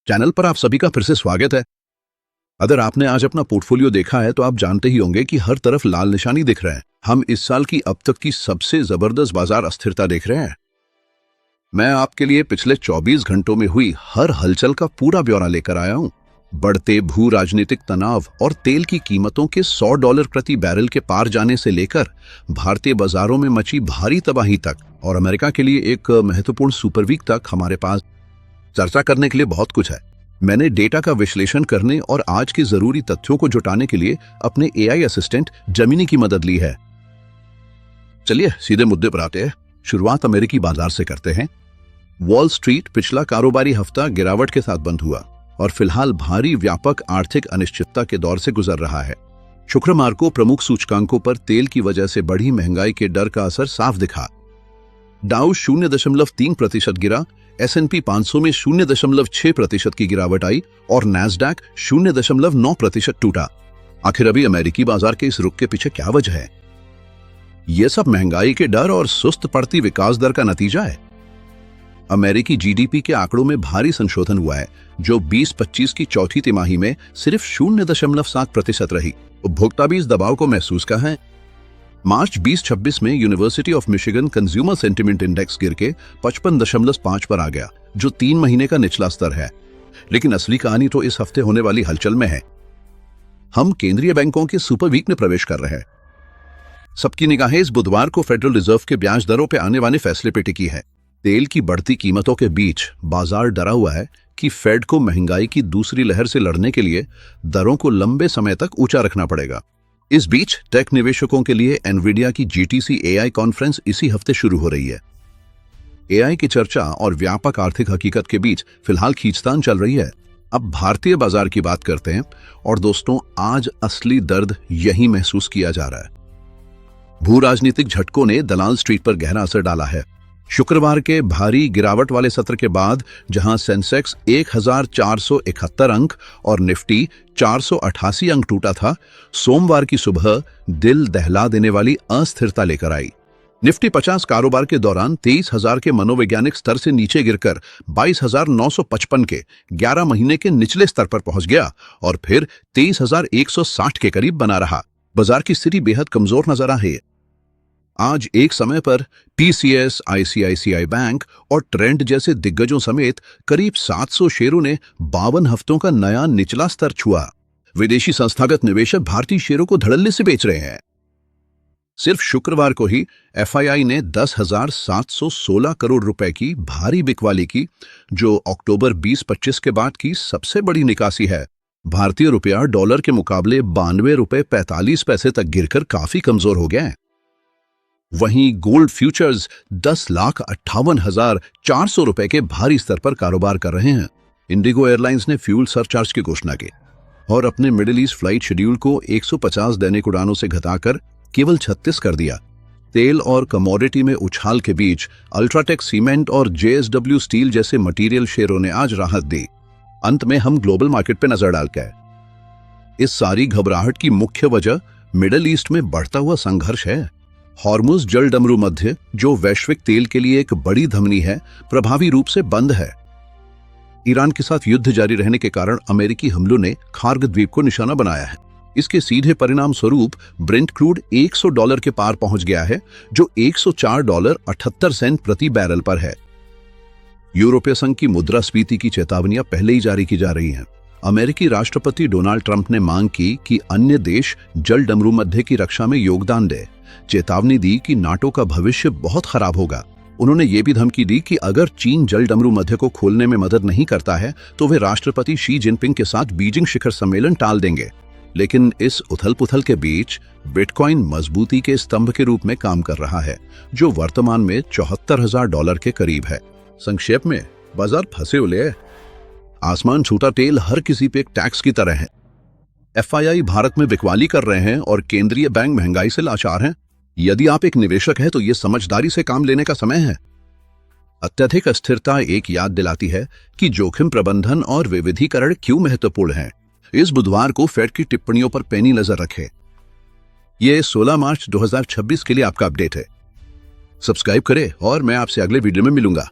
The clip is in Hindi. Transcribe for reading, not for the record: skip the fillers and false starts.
चैनल पर आप सभी का फिर से स्वागत है। अगर आपने आज अपना पोर्टफोलियो देखा है तो आप जानते ही होंगे कि हर तरफ लाल निशानी दिख रहे हैं। हम इस साल की अब तक की सबसे जबरदस्त बाजार अस्थिरता देख रहे हैं। मैं आपके लिए पिछले 24 घंटों में हुई हर हलचल का पूरा ब्यौरा लेकर आया हूं। बढ़ते भू राजनीतिक तनाव और तेल की कीमतों के $100 प्रति बैरल के पार जाने से लेकर भारतीय बाजारों में मची भारी तबाही तक और अमेरिका के लिए एक महत्वपूर्ण सुपर वीक तक हमारे पास चर्चा करने के लिए बहुत कुछ है। मैंने डेटा का विश्लेषण करने और आज के जरूरी तथ्यों को जुटाने के लिए अपने एआई असिस्टेंट जेमिनी की मदद ली है। चलिए सीधे मुद्दे पर आते हैं। शुरुआत अमेरिकी बाजार से करते हैं। वॉल स्ट्रीट पिछला कारोबारी हफ्ता गिरावट के साथ बंद हुआ और फिलहाल भारी व्यापक आर्थिक अनिश्चितता के दौर से गुजर रहा है। शुक्रवार को प्रमुख सूचकांकों पर तेल की वजह से बढ़ी महंगाई के डर का असर साफ दिखा। डाउ 0.3% गिरा, S&P 500 में 0.6% की गिरावट आई और नैस्डैक 0.9% टूटा। आखिर अभी अमेरिकी बाजार के इस रुख के पीछे क्या वजह है? यह सब महंगाई के डर और सुस्त पड़ती विकास दर का नतीजा है। अमेरिकी जीडीपी के आंकड़ों में भारी संशोधन हुआ है, जो 20-25 की चौथी तिमाही में सिर्फ 0.7% रही। उपभोक्ता भी इस दबाव को महसूस कर है। मार्च 2026 में university of Michigan consumer sentiment index गिर के 55.5 पर आ गया, जो 3 महीने का निचला स्तर है। लेकिन असली कहानी तो इस हफ्ते होने वाली हलचल में है। हम केंद्रीय बैंकों के सुपर वीक में प्रवेश कर रहे हैं। सबकी निगाहें इस बुधवार को फेडरल रिजर्व के ब्याज दरों पर आने वाले फैसले पर टिकी है। तेल की बढ़ती कीमतों के बीच बाजार डरा हुआ है कि फेड को महंगाई की दूसरी लहर से लड़ने के लिए दरों को लंबे समय तक ऊंचा रखना पड़ेगा। इस बीच टेक निवेशकों के लिए एनवीडिया की जीटीसी एआई कॉन्फ्रेंस इसी हफ्ते शुरू हो रही है। एआई की चर्चा और व्यापक आर्थिक हकीकत के बीच फिलहाल खींचतान चल रही है। अब भारतीय बाजार की बात करते हैं और दोस्तों, आज असली दर्द यही महसूस किया जा रहा है। भू राजनीतिक झटकों ने दलाल स्ट्रीट पर गहरा असर डाला है। शुक्रवार के भारी गिरावट वाले सत्र के बाद जहां सेंसेक्स 1471 अंक और निफ्टी 488 अंक टूटा था, सोमवार की सुबह दिल दहला देने वाली अस्थिरता लेकर आई। निफ्टी 50 कारोबार के दौरान 23,000 के मनोवैज्ञानिक स्तर से नीचे गिरकर 22,955 के 11 महीने के निचले स्तर पर पहुंच गया और फिर 23,160 के करीब बना रहा। बाजार की स्थिति बेहद कमजोर नजर आ रही है। आज एक समय पर टीसीएस, आईसीआईसीआई बैंक और ट्रेंड जैसे दिग्गजों समेत करीब 700 शेयरों ने 52 हफ्तों का नया निचला स्तर छुआ। विदेशी संस्थागत निवेशक भारतीय शेयरों को धड़ल्ले से बेच रहे हैं। सिर्फ शुक्रवार को ही एफआईआई ने 10,716 करोड़ रुपए की भारी बिकवाली की, जो अक्टूबर 2025 के बाद की सबसे बड़ी निकासी है। भारतीय रुपया डॉलर के मुकाबले 92 रुपए 45 पैसे तक गिरकर काफी कमजोर हो गया है। वहीं गोल्ड फ्यूचर्स 10,58,400 रुपए के भारी स्तर पर कारोबार कर रहे हैं। इंडिगो एयरलाइंस ने फ्यूल सरचार्ज की घोषणा की और अपने मिडिल ईस्ट फ्लाइट शेड्यूल को 150 दैनिक उड़ानों से घटाकर केवल 36 कर दिया। तेल और कमोडिटी में उछाल के बीच अल्ट्राटेक सीमेंट और जेएसडब्ल्यू स्टील जैसे मटेरियल शेयरों ने आज राहत दी। अंत में हम ग्लोबल मार्केट पर नजर डालते हैं। इस सारी घबराहट की मुख्य वजह मिडिल ईस्ट में बढ़ता हुआ संघर्ष है। हॉर्मुज जल डमरू मध्य, जो वैश्विक तेल के लिए एक बड़ी धमनी है, प्रभावी रूप से बंद है। ईरान के साथ युद्ध जारी रहने के कारण अमेरिकी हमलों ने खार्ग द्वीप को निशाना बनाया है। इसके सीधे परिणाम स्वरूप ब्रेंट क्रूड $100 के पार पहुंच गया है, जो $104.78 प्रति बैरल पर है। यूरोपीय संघ की मुद्रास्फीति की चेतावनियां पहले ही जारी की जा रही हैं। अमेरिकी राष्ट्रपति डोनाल्ड ट्रंप ने मांग की कि अन्य देश जल डमरू मध्य की रक्षा में योगदान दे। चेतावनी दी कि नाटो का भविष्य बहुत खराब होगा। उन्होंने ये भी धमकी दी कि अगर चीन जल डमरू मध्य को खोलने में मदद नहीं करता है तो वे राष्ट्रपति शी जिनपिंग के साथ बीजिंग शिखर सम्मेलन टाल देंगे। लेकिन इस उथल पुथल के बीच बिटकॉइन मजबूती के स्तंभ के रूप में काम कर रहा है, जो वर्तमान में $74,000 के करीब है। संक्षेप में, बाजार फंसे उले आसमान छूटा तेल हर किसी पे एक टैक्स की तरह है। एफआईआई भारत में बिकवाली कर रहे हैं और केंद्रीय बैंक महंगाई से लाचार हैं। यदि आप एक निवेशक हैं तो यह समझदारी से काम लेने का समय है। अत्यधिक अस्थिरता एक याद दिलाती है कि जोखिम प्रबंधन और विविधीकरण क्यों महत्वपूर्ण है। इस बुधवार को फेड की टिप्पणियों पर पैनी नजर रखें। यह 16 मार्च 2026 के लिए आपका अपडेट है। सब्सक्राइब करें और मैं आपसे अगले वीडियो में मिलूंगा।